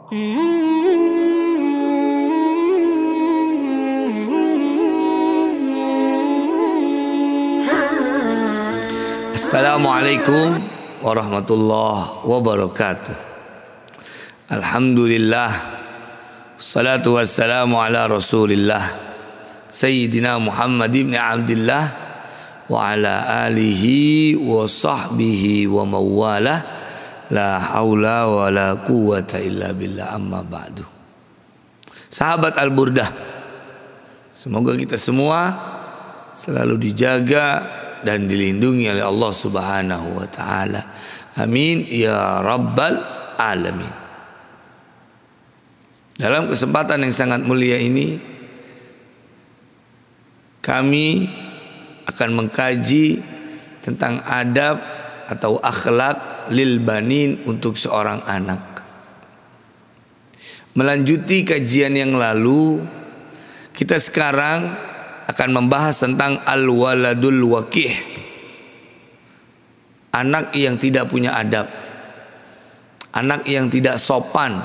Assalamualaikum warahmatullahi wabarakatuh. Alhamdulillah, salatu wassalamu ala rasulillah Sayyidina Muhammad ibn Abdillah wa ala alihi wa sahbihi wa mawalah. La haula wa la quwata illa billah, amma ba'du. Sahabat Al-Burdah, semoga kita semua selalu dijaga dan dilindungi oleh Allah Subhanahu wa taala. Amin ya rabbal alamin. Dalam kesempatan yang sangat mulia ini, kami akan mengkaji tentang adab atau akhlak lil banin untuk seorang anak. Melanjuti kajian yang lalu, kita sekarang akan membahas tentang al-waladul waqih, anak yang tidak punya adab, anak yang tidak sopan,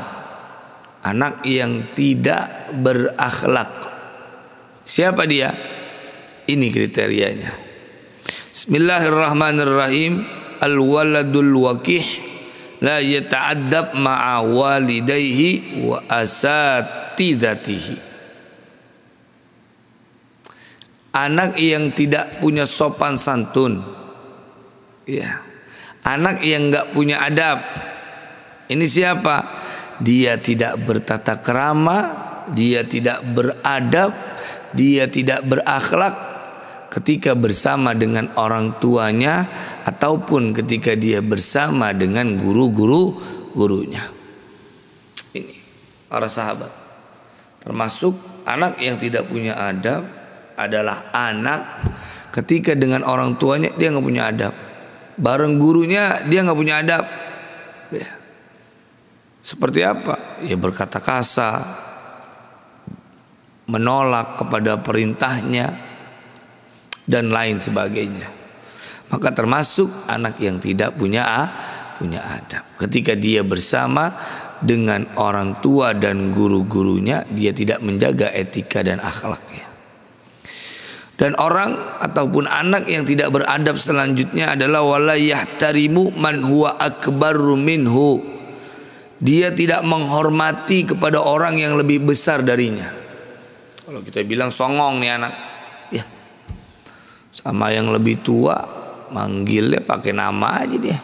anak yang tidak berakhlak. Siapa dia? Ini kriterianya. Bismillahirrahmanirrahim. Al-waladul waqih la yata'addab ma'a walidayhi wa asatidatihi. Anak yang tidak punya sopan santun, ya, anak yang enggak punya adab. Ini siapa? Dia tidak bertata krama, dia tidak beradab, dia tidak berakhlak ketika bersama dengan orang tuanya ataupun ketika dia bersama dengan guru-gurunya. Ini para sahabat. Termasuk anak yang tidak punya adab adalah anak ketika dengan orang tuanya dia nggak punya adab, bareng gurunya dia nggak punya adab. Ya. Seperti apa? Ya berkata kasar, menolak kepada perintahnya, dan lain sebagainya. Maka termasuk anak yang tidak punya adab. Ketika dia bersama dengan orang tua dan guru-gurunya, dia tidak menjaga etika dan akhlaknya. Dan orang ataupun anak yang tidak beradab selanjutnya adalah wala yahtarimu man huwa akbaru minhu. Dia tidak menghormati kepada orang yang lebih besar darinya. Kalau kita bilang songong nih anak, ya, sama yang lebih tua manggilnya pakai nama aja dia.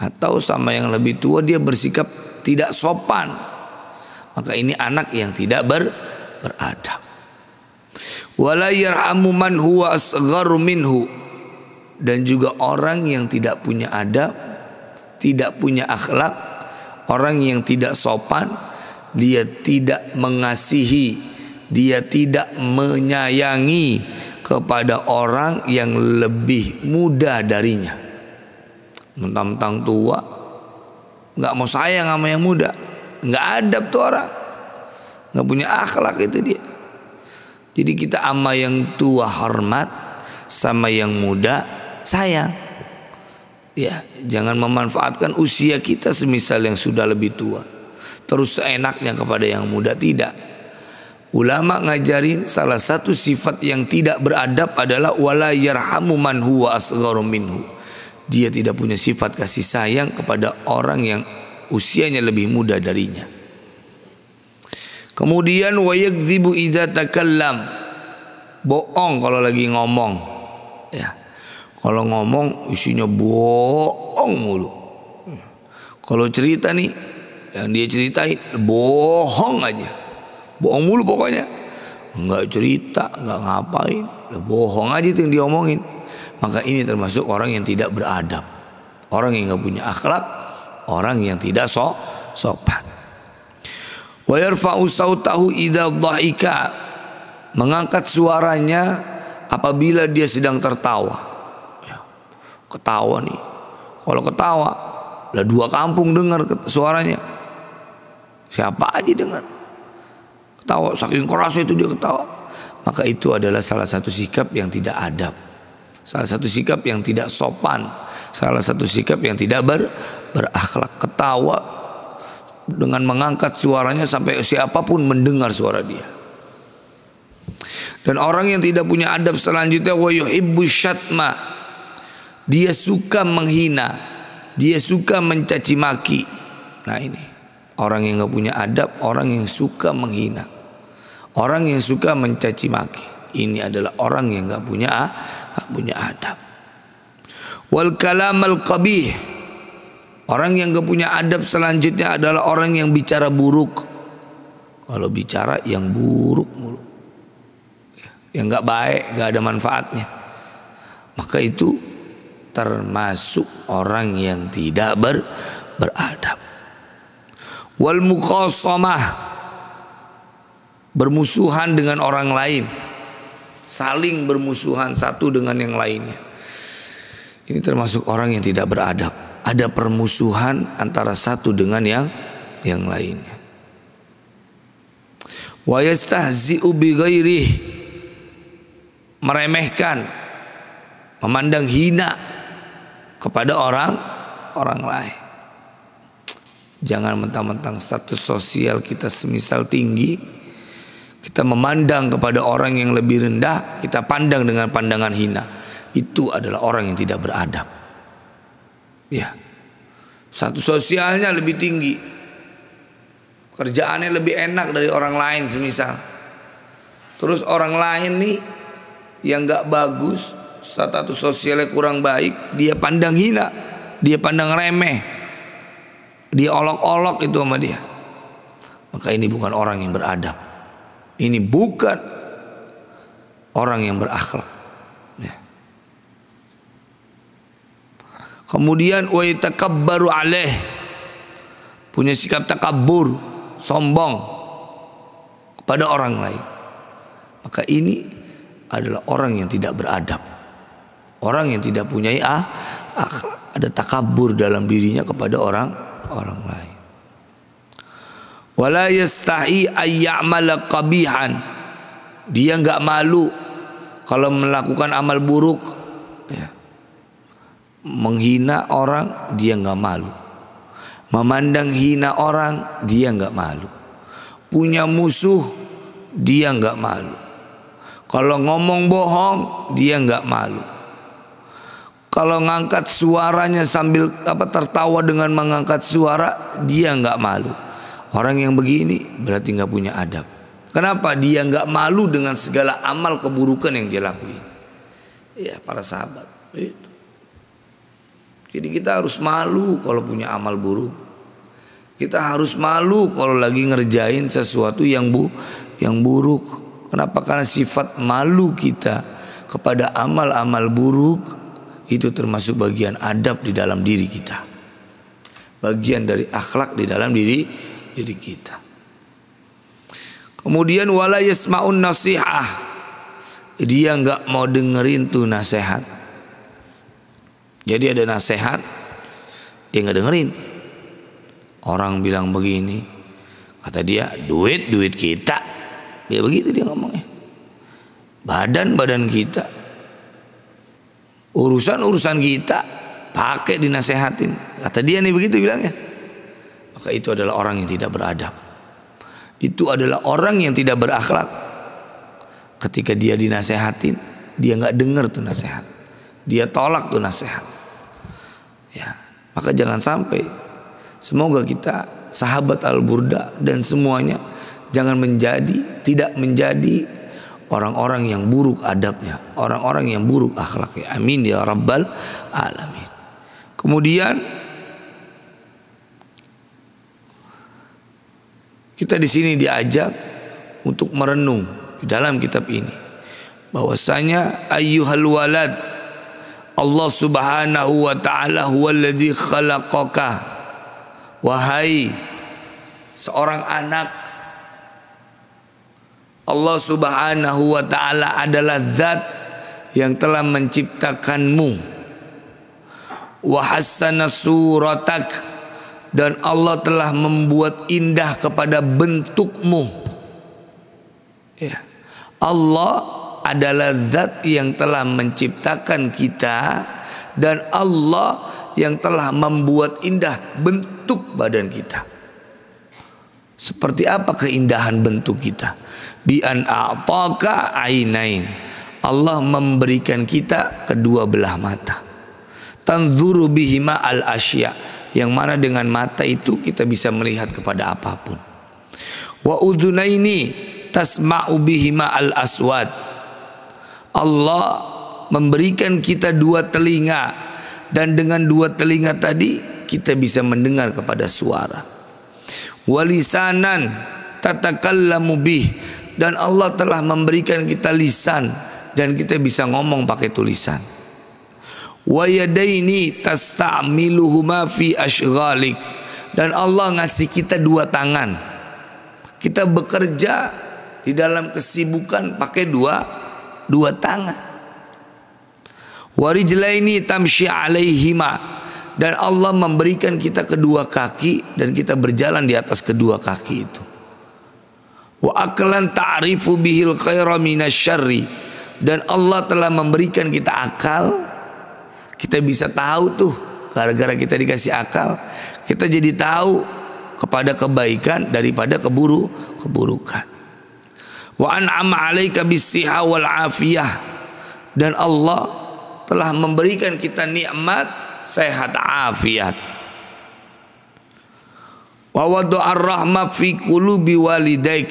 Atau sama yang lebih tua dia bersikap tidak sopan. Maka ini anak yang tidak beradab. Wala yarhamu man huwa asgharu minhu. Dan juga orang yang tidak punya adab, tidak punya akhlak, orang yang tidak sopan, dia tidak mengasihi, dia tidak menyayangi kepada orang yang lebih muda darinya. Mentang-mentang tua nggak mau sayang sama yang muda, nggak adab tuh orang, nggak punya akhlak itu dia. Jadi kita sama yang tua hormat, sama yang muda sayang. Ya, jangan memanfaatkan usia kita semisal yang sudah lebih tua terus seenaknya kepada yang muda, tidak. Ulama ngajarin salah satu sifat yang tidak beradab adalah wala yarhamu man huwa asgharu minhu. Dia tidak punya sifat kasih sayang kepada orang yang usianya lebih muda darinya. Kemudian wa yakdzibu idza takallam. Bohong kalau lagi ngomong. Ya. Kalau ngomong isinya bohong mulu. Kalau cerita nih yang dia ceritain bohong aja. Bohong mulu pokoknya. Enggak cerita, enggak ngapain, bohong aja itu yang diomongin. Maka ini termasuk orang yang tidak beradab, orang yang enggak punya akhlak, orang yang tidak sopan. Wa yarfa'u sautahu idza dhahika. Mengangkat suaranya apabila dia sedang tertawa. Ketawa nih. Kalau ketawa, lah dua kampung dengar suaranya. Siapa aja dengar. Ketawa, saking kerasnya itu dia ketawa. Maka itu adalah salah satu sikap yang tidak adab, salah satu sikap yang tidak sopan, salah satu sikap yang tidak berakhlak. Ketawa dengan mengangkat suaranya sampai siapapun mendengar suara dia. Dan orang yang tidak punya adab selanjutnya, wa yuhibbu syatma, dia suka menghina, dia suka mencaci maki. Nah ini orang yang nggak punya adab, orang yang suka menghina, orang yang suka mencaci maki. Ini adalah orang yang nggak punya adab. Wal kalam al qabih, orang yang nggak punya adab selanjutnya adalah orang yang bicara buruk. Kalau bicara yang buruk mulu, yang nggak baik, nggak ada manfaatnya, maka itu termasuk orang yang tidak beradab. Wal mukhasamah, bermusuhan dengan orang lain, saling bermusuhan satu dengan yang lainnya. Ini termasuk orang yang tidak beradab. Ada permusuhan antara satu dengan yang lainnya. Wa yastahzi'u bi ghairihi, meremehkan, memandang hina kepada orang lain. Jangan mentang-mentang status sosial kita semisal tinggi, kita memandang kepada orang yang lebih rendah, kita pandang dengan pandangan hina. Itu adalah orang yang tidak beradab. Ya, status sosialnya lebih tinggi, kerjaannya lebih enak dari orang lain semisal. Terus orang lain nih yang gak bagus, status sosialnya kurang baik, dia pandang hina, dia pandang remeh, dia olok-olok itu sama dia. Maka ini bukan orang yang beradab. Ini bukan orang yang berakhlak. Ya. Kemudian wa yatakabbaru alaih, punya sikap takabbur, sombong kepada orang lain. Maka ini adalah orang yang tidak beradab, orang yang tidak punya akhlak, ada takabbur dalam dirinya kepada orang lain. Wala yastahi ayya'mala qabihan, dia enggak malu kalau melakukan amal buruk, ya. Menghina orang dia enggak malu, memandang hina orang dia enggak malu, punya musuh dia enggak malu, kalau ngomong bohong dia enggak malu, kalau ngangkat suaranya sambil tertawa dengan mengangkat suara dia enggak malu. Orang yang begini berarti enggak punya adab. Kenapa? Dia enggak malu dengan segala amal keburukan yang dia lakuin. Ya para sahabat itu. Jadi kita harus malu kalau punya amal buruk. Kita harus malu kalau lagi ngerjain sesuatu yang buruk. Kenapa? Karena sifat malu kita kepada amal-amal buruk itu termasuk bagian adab di dalam diri kita, bagian dari akhlak di dalam diri kita. Kemudian wala yasma'un nasihah, dia enggak mau dengerin tuh nasihat. Jadi ada nasihat dia enggak dengerin. Orang bilang begini, kata dia duit kita. Ya begitu dia ngomongnya. Badan kita, urusan kita, pakai dinasehatin. Kata dia nih begitu bilangnya. Maka itu adalah orang yang tidak beradab. Itu adalah orang yang tidak berakhlak. Ketika dia dinasehatin, dia nggak dengar tuh nasihat, dia tolak tuh nasihat. Ya, maka jangan sampai. Semoga kita sahabat Al-Burda dan semuanya tidak menjadi orang-orang yang buruk adabnya, orang-orang yang buruk akhlaknya. Amin ya rabbal alamin. Kemudian kita di sini diajak untuk merenung di dalam kitab ini bahwasanya ayyuhal walad, Allah Subhanahu wa taala huwallazi khalaqaka, wahai seorang anak, Allah Subhanahu wa taala adalah zat yang telah menciptakanmu. Wa hassana suratak, dan Allah telah membuat indah kepada bentukmu. Ya. Allah adalah zat yang telah menciptakan kita, dan Allah yang telah membuat indah bentuk badan kita. Seperti apa keindahan bentuk kita? Bi an a'taka ainain. Allah memberikan kita kedua belah mata. Tanzuru bihima al asya, yang mana dengan mata itu kita bisa melihat kepada apapun. Wa udhunaini tasma'u bihima al aswad. Allah memberikan kita dua telinga, dan dengan dua telinga tadi kita bisa mendengar kepada suara. Walisanan tatakallamu bih, dan Allah telah memberikan kita lisan dan kita bisa ngomong pakai tulisan. Wa yadaini tasta'miluhuma fi ashghalik, dan Allah ngasih kita dua tangan. Kita bekerja di dalam kesibukan pakai dua tangan. Warijlaini tamshi alaihima, dan Allah memberikan kita kedua kaki dan kita berjalan di atas kedua kaki itu. Wa aklan ta'rifu bihil khaira minasyarri, dan Allah telah memberikan kita akal. Kita bisa tahu tuh, gara-gara kita dikasih akal, kita jadi tahu kepada kebaikan daripada keburukan. Wa an'ama 'alaika bis-siha wal 'afiyah, dan Allah telah memberikan kita nikmat sehat afiat. Wa wada'ar rahmah fi qulubi walidaik,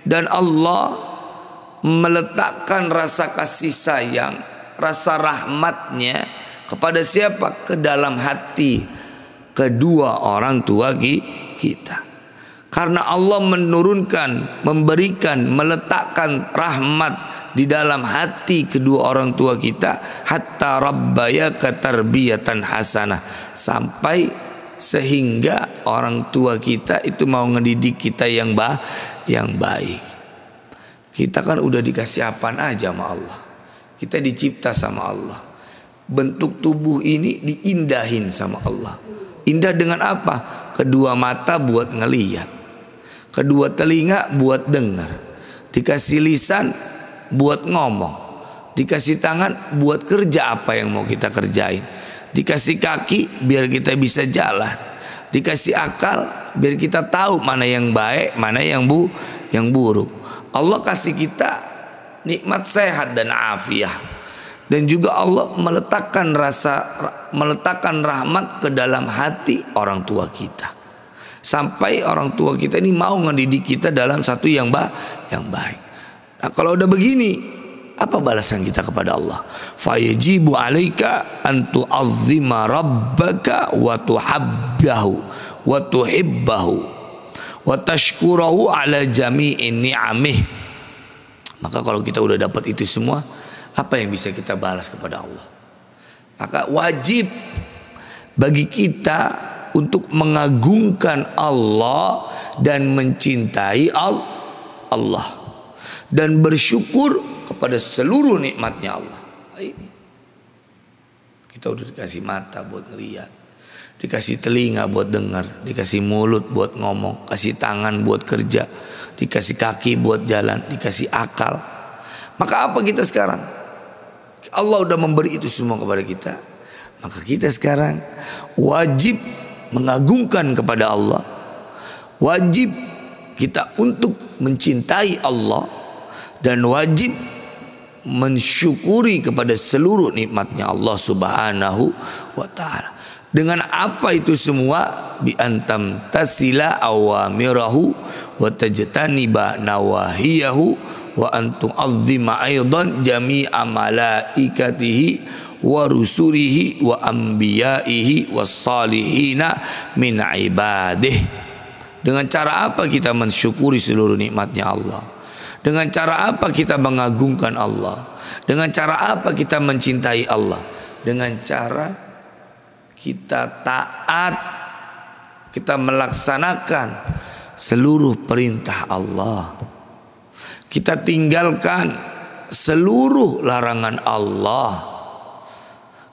dan Allah meletakkan rasa kasih sayang, rasa rahmatnya kepada siapa? Ke dalam hati kedua orang tua kita. Karena Allah menurunkan, memberikan, meletakkan rahmat di dalam hati kedua orang tua kita, hatta rabbayaka tarbiyatan hasanah, sampai sehingga orang tua kita itu mau ngedidik kita yang baik. Kita kan udah dikasih apaan aja sama Allah. Kita dicipta sama Allah. Bentuk tubuh ini diindahin sama Allah. Indah dengan apa? Kedua mata buat ngelihat, kedua telinga buat dengar, dikasih lisan buat ngomong, dikasih tangan buat kerja apa yang mau kita kerjain, dikasih kaki biar kita bisa jalan, dikasih akal biar kita tahu mana yang baik, mana yang buruk. Allah kasih kita nikmat sehat dan afiah, dan juga Allah meletakkan rahmat ke dalam hati orang tua kita, sampai orang tua kita ini mau ngedidik kita dalam satu yang baik. Nah, kalau udah begini, apa balasan kita kepada Allah? Fayajibu 'alaika an tu'azzima rabbaka wa tuhabbahu wa tuhibbahu wa tashkurahu 'ala jami'in ni'amih. Maka kalau kita udah dapat itu semua, apa yang bisa kita balas kepada Allah? Maka wajib bagi kita untuk mengagungkan Allah dan mencintai Allah, dan bersyukur kepada seluruh nikmatnya Allah. Ini kita udah dikasih mata buat ngeliat, dikasih telinga buat dengar, dikasih mulut buat ngomong, kasih tangan buat kerja, dikasih kaki buat jalan, dikasih akal. Maka apa kita sekarang? Allah udah memberi itu semua kepada kita. Maka kita sekarang wajib mengagungkan kepada Allah, wajib kita untuk mencintai Allah, dan wajib mensyukuri kepada seluruh nikmatnya Allah Subhanahu wa ta'ala. Dengan apa itu semua? Bi antam tasila awamirahu wa tajtaniba nawahiyahu wa antum azzima aidan jami'a malaikatihi wa rusulihi wa anbiyaihi was salihina min ibadih. Dengan cara apa kita mensyukuri seluruh nikmatnya Allah? Dengan cara apa kita mengagungkan Allah? Dengan cara apa kita mencintai Allah? Dengan cara kita taat, kita melaksanakan seluruh perintah Allah, kita tinggalkan seluruh larangan Allah,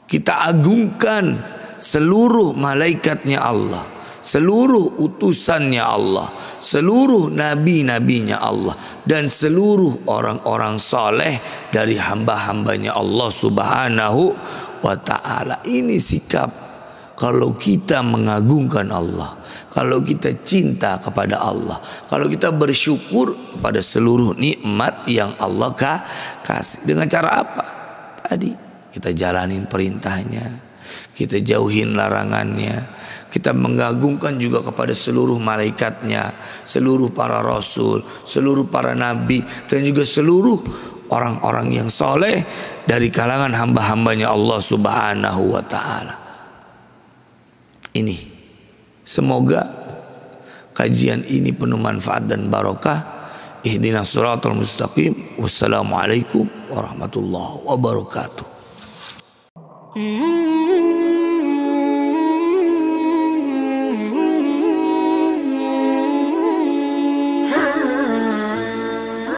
kita agungkan seluruh malaikatnya Allah, seluruh utusannya Allah, seluruh nabi-nabinya Allah, dan seluruh orang-orang saleh dari hamba-hambanya Allah Subhanahu wa ta'ala. Ini sikap kalau kita mengagungkan Allah, kalau kita cinta kepada Allah, kalau kita bersyukur kepada seluruh nikmat yang Allah kasih. Dengan cara apa? Tadi kita jalanin perintahnya, kita jauhin larangannya, kita mengagungkan juga kepada seluruh malaikatnya, seluruh para rasul, seluruh para nabi, dan juga seluruh orang-orang yang soleh dari kalangan hamba-hambanya Allah Subhanahu wa ta'ala. Ini semoga kajian ini penuh manfaat dan barokah. Ihdinas siratal mustaqim. Wassalamualaikum warahmatullahi wabarakatuh.